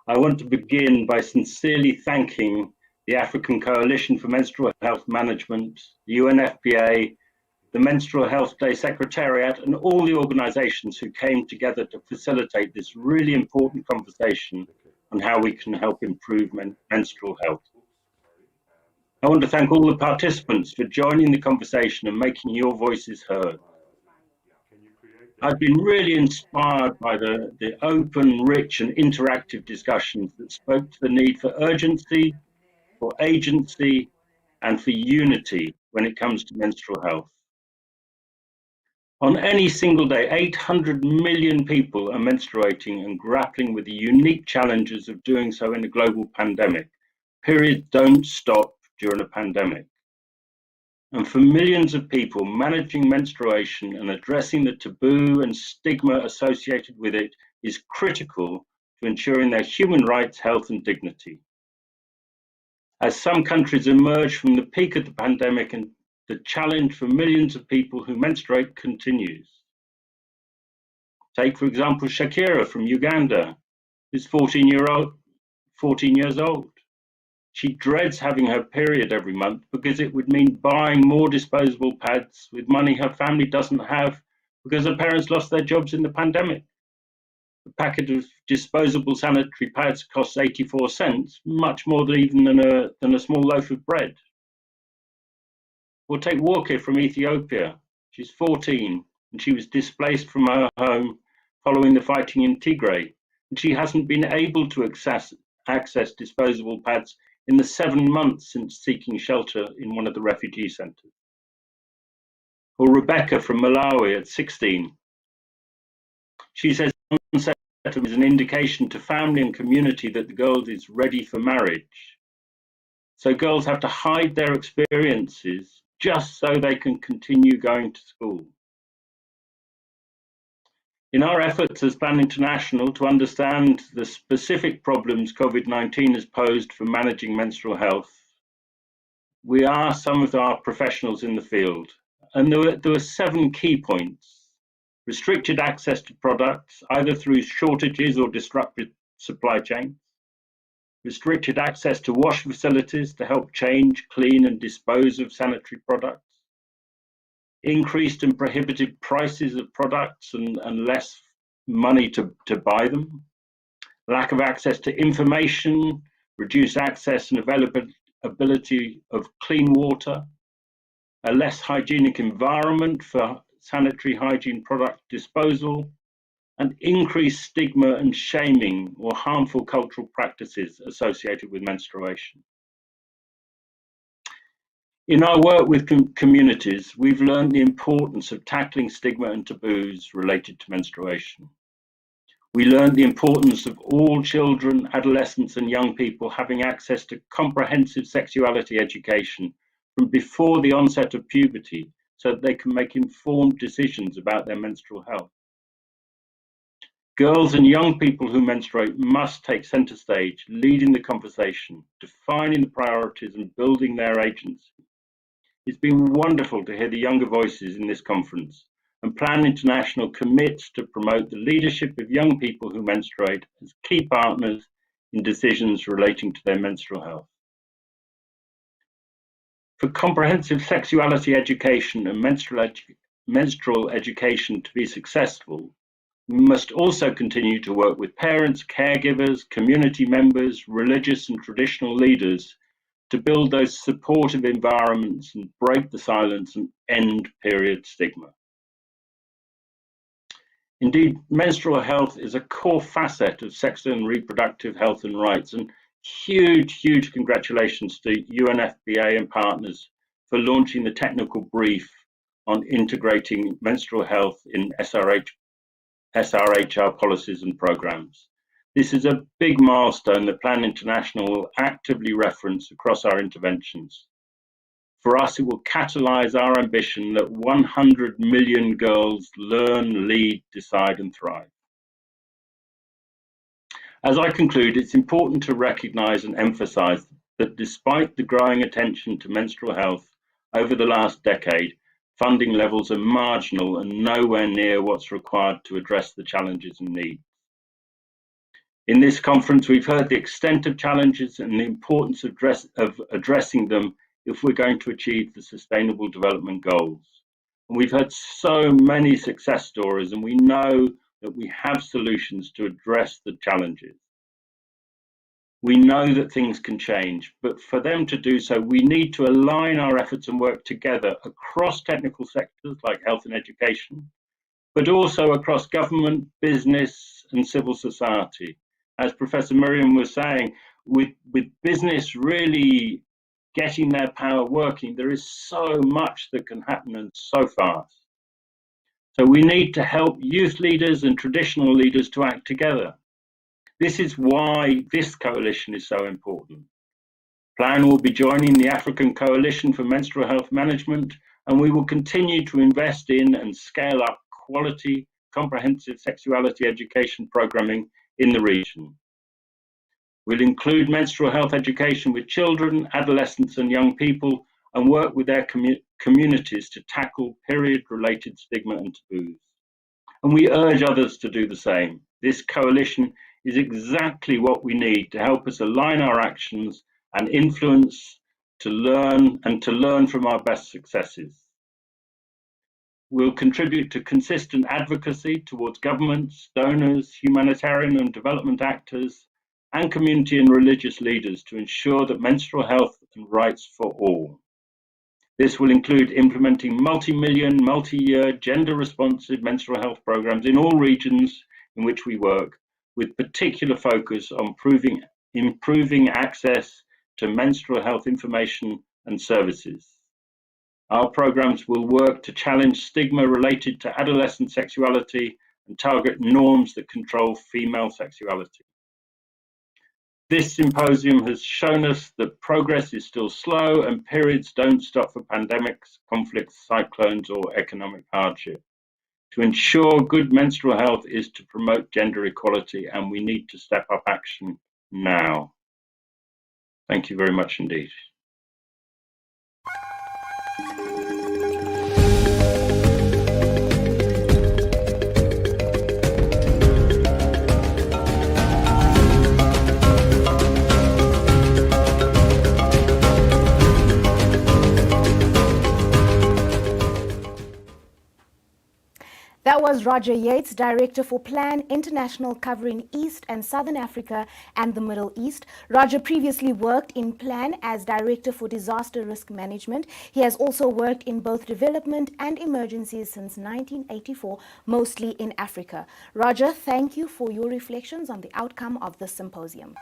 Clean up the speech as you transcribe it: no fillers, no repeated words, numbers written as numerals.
I want to begin by sincerely thanking the African Coalition for Menstrual Health Management, the UNFPA, the Menstrual Health Day Secretariat, and all the organisations who came together to facilitate this really important conversation on how we can help improve menstrual health. I want to thank all the participants for joining the conversation and making your voices heard. I've been really inspired by the open, rich and interactive discussions that spoke to the need for urgency, for agency and for unity when it comes to menstrual health. On any single day, 800 million people are menstruating and grappling with the unique challenges of doing so in a global pandemic. Periods don't stop during a pandemic. And for millions of people, managing menstruation and addressing the taboo and stigma associated with it is critical to ensuring their human rights, health and dignity. As some countries emerge from the peak of the pandemic, and the challenge for millions of people who menstruate continues. Take, for example, Shakira from Uganda, who's 14 years old. She dreads having her period every month because it would mean buying more disposable pads with money her family doesn't have because her parents lost their jobs in the pandemic. A packet of disposable sanitary pads costs 84 cents, much more than a small loaf of bread. Or take Walker from Ethiopia. She's 14 and she was displaced from her home following the fighting in Tigray. And she hasn't been able to access disposable pads in the 7 months since seeking shelter in one of the refugee centers. Or Rebecca from Malawi at 16. She says onset is an indication to family and community that the girl is ready for marriage. So girls have to hide their experiences just so they can continue going to school. In our efforts as Plan International to understand the specific problems COVID-19 has posed for managing menstrual health, we asked some of our professionals in the field, and there were 7 key points. Restricted access to products, either through shortages or disrupted supply chains. Restricted access to wash facilities to help change, clean and dispose of sanitary products. Increased and prohibited prices of products and less money to buy them. Lack of access to information, reduced access and availability of clean water. A less hygienic environment for sanitary hygiene product disposal, and increased stigma and shaming or harmful cultural practices associated with menstruation. In our work with communities, we've learned the importance of tackling stigma and taboos related to menstruation. We learned the importance of all children, adolescents and young people having access to comprehensive sexuality education from before the onset of puberty so that they can make informed decisions about their menstrual health. Girls and young people who menstruate must take centre stage, leading the conversation, defining the priorities and building their agency. It's been wonderful to hear the younger voices in this conference, and Plan International commits to promote the leadership of young people who menstruate as key partners in decisions relating to their menstrual health. For comprehensive sexuality education and menstrual education to be successful, we must also continue to work with parents, caregivers, community members, religious and traditional leaders to build those supportive environments and break the silence and end period stigma. Indeed, menstrual health is a core facet of sexual and reproductive health and rights, and huge congratulations to UNFPA and partners for launching the technical brief on integrating menstrual health in SRHR policies and programs. This is a big milestone that Plan International will actively reference across our interventions. For us, it will catalyse our ambition that 100 million girls learn, lead, decide and thrive. As I conclude, it's important to recognise and emphasise that despite the growing attention to menstrual health over the last decade, funding levels are marginal and nowhere near what's required to address the challenges and needs. In this conference, we've heard the extent of challenges and the importance of addressing them if we're going to achieve the Sustainable Development Goals. And we've heard so many success stories, and we know that we have solutions to address the challenges. We know that things can change, but for them to do so, we need to align our efforts and work together across technical sectors like health and education, but also across government, business, and civil society. As Professor Miriam was saying, with business really getting their power working, there is so much that can happen and so fast. So we need to help youth leaders and traditional leaders to act together. This is why this coalition is so important. Plan will be joining the African Coalition for Menstrual Health Management, and we will continue to invest in and scale up quality, comprehensive sexuality education programming in the region. We'll include menstrual health education with children, adolescents and young people, and work with their communities to tackle period-related stigma and taboos. And we urge others to do the same. This coalition is exactly what we need to help us align our actions and influence, to learn from our best successes. We'll contribute to consistent advocacy towards governments, donors, humanitarian and development actors, and community and religious leaders to ensure that menstrual health and rights for all. This will include implementing multi-million, multi-year, gender-responsive menstrual health programs in all regions in which we work, with particular focus on improving access to menstrual health information and services. Our programs will work to challenge stigma related to adolescent sexuality and target norms that control female sexuality. This symposium has shown us that progress is still slow and periods don't stop for pandemics, conflicts, cyclones or economic hardship. To ensure good menstrual health is to promote gender equality, and we need to step up action now. Thank you very much indeed. That was Roger Yates, Director for Plan International, covering East and Southern Africa and the Middle East. Roger previously worked in Plan as Director for Disaster Risk Management. He has also worked in both development and emergencies since 1984, mostly in Africa. Roger, thank you for your reflections on the outcome of this symposium.